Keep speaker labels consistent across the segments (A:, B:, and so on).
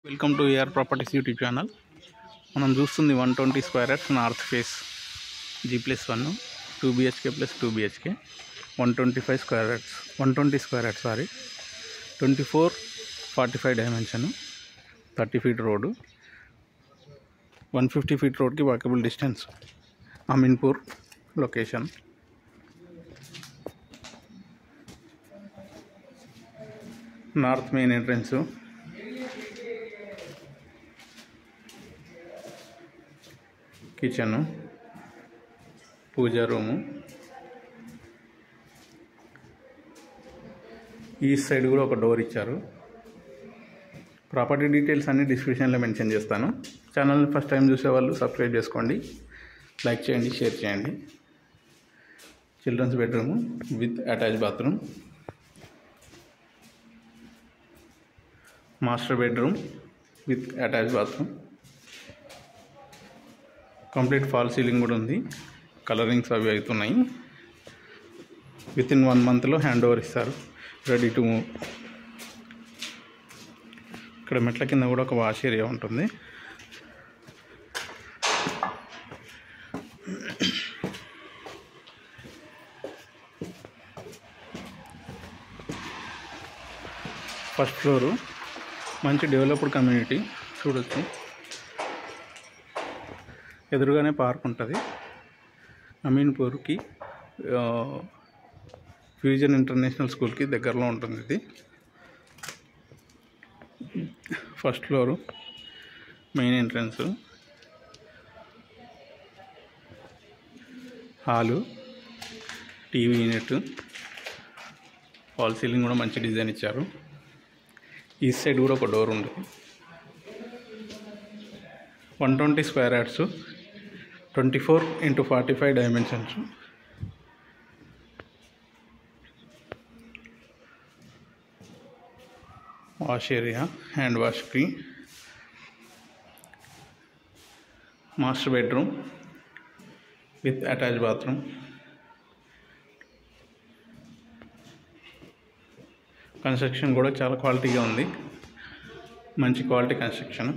A: Welcome to AR properties YouTube channel. మనం చూస్తుంది 120 square yards north face G+1 2 BHK + 2 BHK 125 square yards 120 square yards 24-45 dimension 30 feet road 150 feet రోడ్కి walkable distance. Ameenpur location. North main entrance, kitchen, puja room. ఈ side కూడా ఒక door ఇచ్చారు. Property details అన్ని డిస్క్రిప్షన్లో mention చేస్తాను. ఛానల్ని ఫస్ట్ టైం చూసేవాళ్ళు సబ్స్క్రైబ్ చేసుకోండి, లైక్ చేయండి, షేర్ చేయండి. Children's bedroom with attach bathroom, master bedroom with attach bathroom. Complete fall ceiling కూడా ఉంది. కలరింగ్స్ అవి అవుతున్నాయి. వితిన్ 1 మంత్లో హ్యాండ్ ఓవర్ ఇస్తారు. Ready to move. ఇక్కడ మెట్ల కింద కూడా ఒక వాష్ ఏరియా ఉంటుంది. ఫస్ట్ ఫ్లోరు మంచి డెవలప్డ్ కమ్యూనిటీ చూడొచ్చు. ఎదురుగానే పార్క్ ఉంటుంది. అమీన్పూర్కి ఫ్యూజన్ ఇంటర్నేషనల్ స్కూల్కి దగ్గరలో ఉంటుంది ఇది. First floor main entrance, hall, TV unit, fall ceiling కూడా మంచి డిజైన్ ఇచ్చారు. ఈ సైడ్ కూడా ఒక డోర్ ఉంది. 120 square yards 24x45 dimensions. Wash area, hand వాష్కి, master bedroom with attach bathroom. Construction కూడా చాలా క్వాలిటీగా ఉంది. మంచి క్వాలిటీ కన్స్ట్రక్షన్.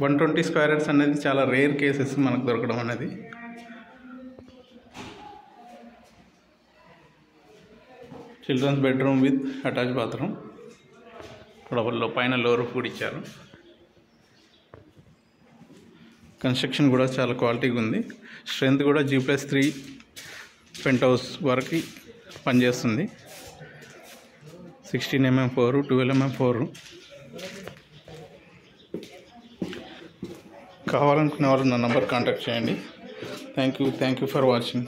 A: 120 స్క్వేర్ యార్డ్స్ అనేది చాలా రేర్ కేసెస్ మనకు దొరకడం అనేది. Children's bedroom with attach bathroom. లోపల పైన లోవర్ కూడా ఇచ్చారు. కన్స్ట్రక్షన్ కూడా చాలా క్వాలిటీగా ఉంది. స్ట్రెంత్ కూడా G+3 పెంట్ హౌస్ వరకు పనిచేస్తుంది. 16 mm 4, 12 mm 4. కావాలనుకునే వాళ్ళు నా నంబర్ కాంటాక్ట్ చేయండి. Thank you for watching.